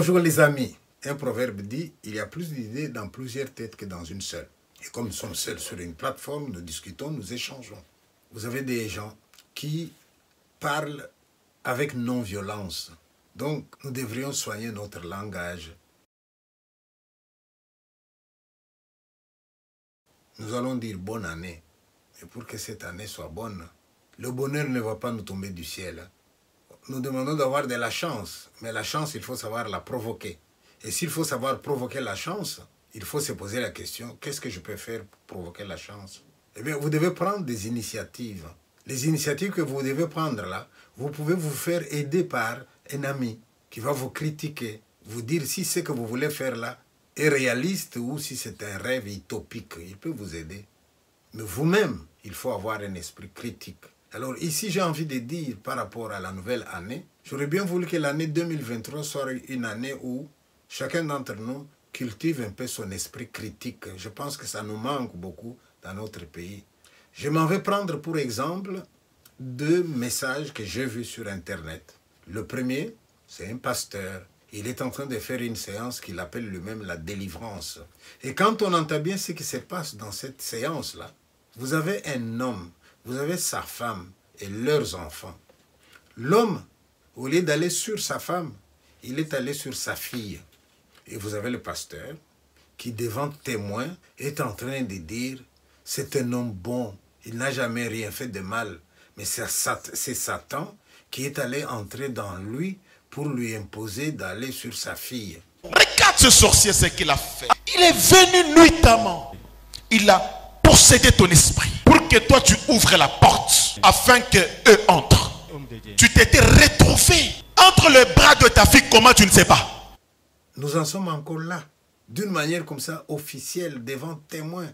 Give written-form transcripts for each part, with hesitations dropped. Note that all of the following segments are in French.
Bonjour les amis. Un proverbe dit, il y a plus d'idées dans plusieurs têtes que dans une seule. Et comme nous sommes seuls sur une plateforme, nous discutons, nous échangeons. Vous avez des gens qui parlent avec non-violence. Donc, nous devrions soigner notre langage. Nous allons dire bonne année. Et pour que cette année soit bonne, le bonheur ne va pas nous tomber du ciel. Nous demandons d'avoir de la chance, mais la chance, il faut savoir la provoquer. Et s'il faut savoir provoquer la chance, il faut se poser la question, qu'est-ce que je peux faire pour provoquer la chance? Eh bien, vous devez prendre des initiatives. Les initiatives que vous devez prendre là, vous pouvez vous faire aider par un ami qui va vous critiquer, vous dire si ce que vous voulez faire là est réaliste ou si c'est un rêve utopique. Il peut vous aider. Mais vous-même, il faut avoir un esprit critique. Alors ici, j'ai envie de dire par rapport à la nouvelle année, j'aurais bien voulu que l'année 2023 soit une année où chacun d'entre nous cultive un peu son esprit critique. Je pense que ça nous manque beaucoup dans notre pays. Je m'en vais prendre pour exemple 2 messages que j'ai vus sur Internet. Le premier, c'est un pasteur. Il est en train de faire une séance qu'il appelle lui-même la délivrance. Et quand on entend bien ce qui se passe dans cette séance-là, vous avez un homme, vous avez sa femme et leurs enfants. L'homme, au lieu d'aller sur sa femme, il est allé sur sa fille. Et vous avez le pasteur qui, devant témoin, est en train de dire « C'est un homme bon, il n'a jamais rien fait de mal. » Mais c'est Satan qui est allé entrer dans lui pour lui imposer d'aller sur sa fille. Regarde ce sorcier, ce qu'il a fait. Il est venu nuitamment. Il a possédé ton esprit pour que toi tu ouvres la porte afin que eux entrent. Tu t'étais retrouvé entre les bras de ta fille, comment tu ne sais pas? Nous en sommes encore là, d'une manière comme ça, officielle, devant témoin.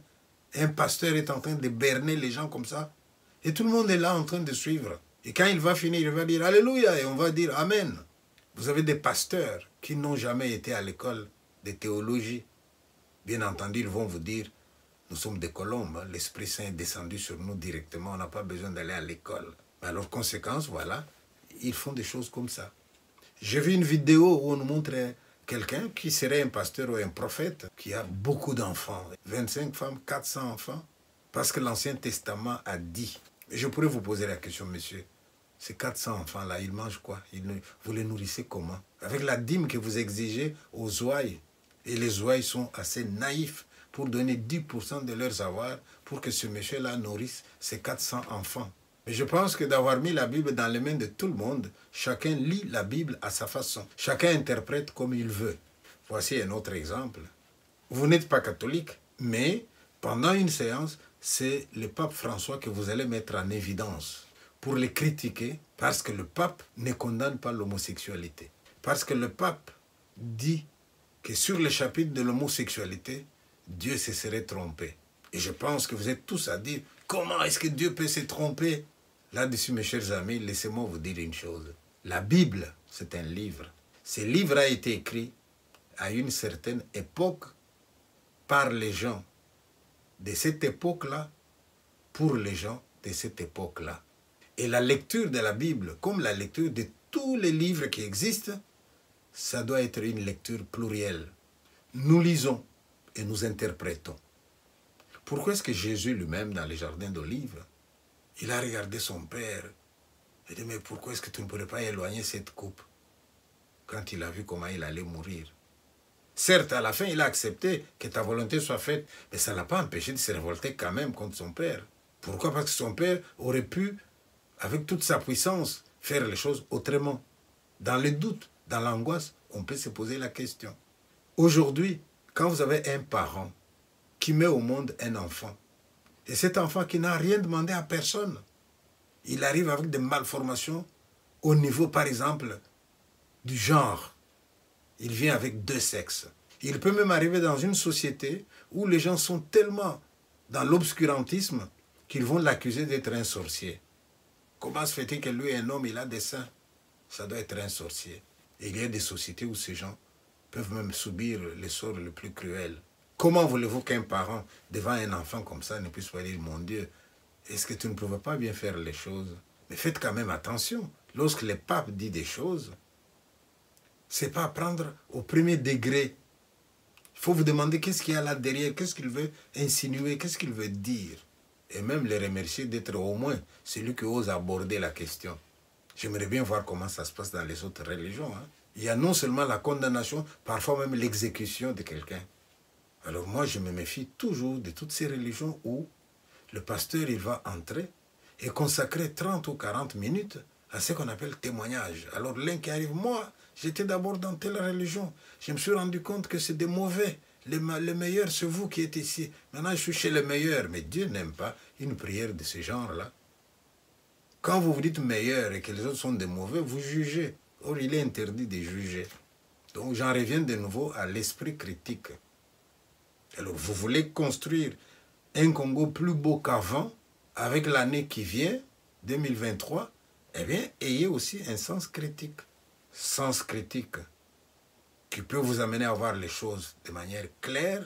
Un pasteur est en train de berner les gens comme ça. Et tout le monde est là en train de suivre. Et quand il va finir, il va dire Alléluia et on va dire Amen. Vous avez des pasteurs qui n'ont jamais été à l'école de théologie. Bien entendu, ils vont vous dire, nous sommes des colombes, l'Esprit Saint est descendu sur nous directement, on n'a pas besoin d'aller à l'école. Alors, conséquence, voilà, ils font des choses comme ça. J'ai vu une vidéo où on nous montre quelqu'un qui serait un pasteur ou un prophète qui a beaucoup d'enfants, 25 femmes, 400 enfants, parce que l'Ancien Testament a dit. Je pourrais vous poser la question, monsieur, ces 400 enfants-là, ils mangent quoi? Vous les nourrissez comment? Avec la dîme que vous exigez aux ouailles. Et les ouailles sont assez naïfs pour donner 10% de leurs avoirs pour que ce monsieur-là nourrisse ses 400 enfants. Mais je pense que d'avoir mis la Bible dans les mains de tout le monde, chacun lit la Bible à sa façon. Chacun interprète comme il veut. Voici un autre exemple. Vous n'êtes pas catholique, mais pendant une séance, c'est le pape François que vous allez mettre en évidence pour les critiquer parce que le pape ne condamne pas l'homosexualité. Parce que le pape dit que sur le chapitre de l'homosexualité, Dieu se serait trompé. Et je pense que vous êtes tous à dire, comment est-ce que Dieu peut se tromper? Là-dessus, mes chers amis, laissez-moi vous dire une chose. La Bible, c'est un livre. Ce livre a été écrit à une certaine époque par les gens de cette époque-là, pour les gens de cette époque-là. Et la lecture de la Bible, comme la lecture de tous les livres qui existent, ça doit être une lecture plurielle. Nous lisons et nous interprétons. Pourquoi est-ce que Jésus lui-même, dans les jardins d'Olives, il a regardé son père et dit, mais pourquoi est-ce que tu ne pourrais pas éloigner cette coupe quand il a vu comment il allait mourir? Certes, à la fin, il a accepté que ta volonté soit faite, mais ça ne l'a pas empêché de se révolter quand même contre son père. Pourquoi? Parce que son père aurait pu, avec toute sa puissance, faire les choses autrement. Dans le doute, dans l'angoisse, on peut se poser la question. Aujourd'hui, quand vous avez un parent qui met au monde un enfant, et cet enfant qui n'a rien demandé à personne, il arrive avec des malformations au niveau, par exemple, du genre. Il vient avec 2 sexes. Il peut même arriver dans une société où les gens sont tellement dans l'obscurantisme qu'ils vont l'accuser d'être un sorcier. Comment se fait-il que lui, un homme, il a des seins? Ça doit être un sorcier. Et il y a des sociétés où ces gens peuvent même subir les sorts les plus cruels. Comment voulez-vous qu'un parent, devant un enfant comme ça, ne puisse pas dire, mon Dieu, est-ce que tu ne pouvais pas bien faire les choses? Mais faites quand même attention. Lorsque le pape dit des choses, C'est pas prendre au premier degré. Il faut vous demander qu'est-ce qu'il y a là derrière, qu'est-ce qu'il veut insinuer, qu'est-ce qu'il veut dire. Et même les remercier d'être au moins celui qui ose aborder la question. J'aimerais bien voir comment ça se passe dans les autres religions. Hein. Il y a non seulement la condamnation, parfois même l'exécution de quelqu'un. Alors moi, je me méfie toujours de toutes ces religions où le pasteur, il va entrer et consacrer 30 ou 40 minutes à ce qu'on appelle témoignage. Alors l'un qui arrive, moi, j'étais d'abord dans telle religion. Je me suis rendu compte que c'est des mauvais. Les meilleurs, c'est vous qui êtes ici. Maintenant, je suis chez les meilleurs. Mais Dieu n'aime pas une prière de ce genre-là. Quand vous vous dites meilleur et que les autres sont des mauvais, vous jugez. Or, il est interdit de juger. Donc, j'en reviens de nouveau à l'esprit critique. Alors, vous voulez construire un Congo plus beau qu'avant, avec l'année qui vient, 2023, eh bien, ayez aussi un sens critique. Sens critique qui peut vous amener à voir les choses de manière claire,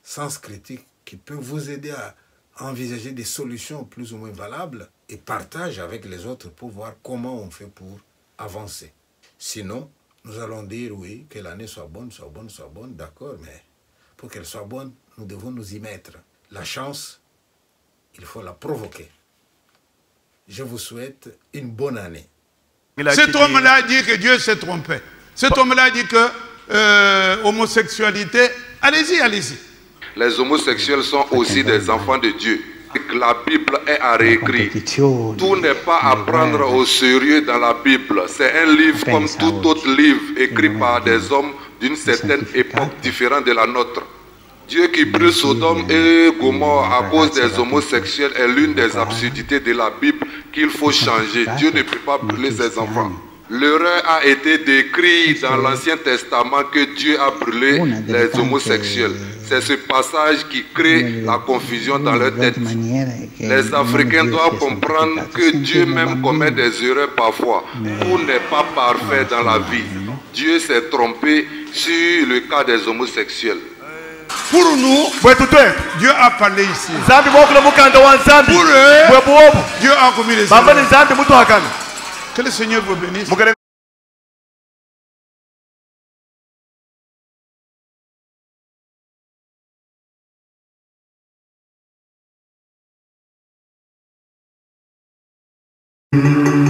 sens critique qui peut vous aider à envisager des solutions plus ou moins valables et partage avec les autres pour voir comment on fait pour avancer. Sinon, nous allons dire oui, que l'année soit bonne, d'accord, mais pour qu'elle soit bonne, nous devons nous y mettre. La chance, il faut la provoquer. Je vous souhaite une bonne année. Cet homme-là a dit que Dieu s'est trompé. Cet homme-là a dit que homosexualité, allez-y, allez-y. Les homosexuels sont aussi des enfants de Dieu. La Bible est à réécrire. Tout n'est pas à prendre au sérieux dans la Bible. C'est un livre comme tout autre livre écrit par des hommes d'une certaine époque différente de la nôtre. Dieu qui brûle Sodome et Gomorrhe à cause des homosexuels est l'une des absurdités de la Bible qu'il faut changer. Dieu ne peut pas brûler ses enfants. L'erreur a été décrite dans l'Ancien Testament que Dieu a brûlé les homosexuels. C'est ce passage qui crée la confusion dans leur tête. Les Africains doivent comprendre que Dieu même commet des erreurs parfois. Tout n'est pas parfait dans la vie. Dieu s'est trompé sur le cas des homosexuels. Pour nous, Dieu a parlé ici. Pour eux, Dieu a commis les erreurs. Que le Seigneur vous bénisse. Thank you.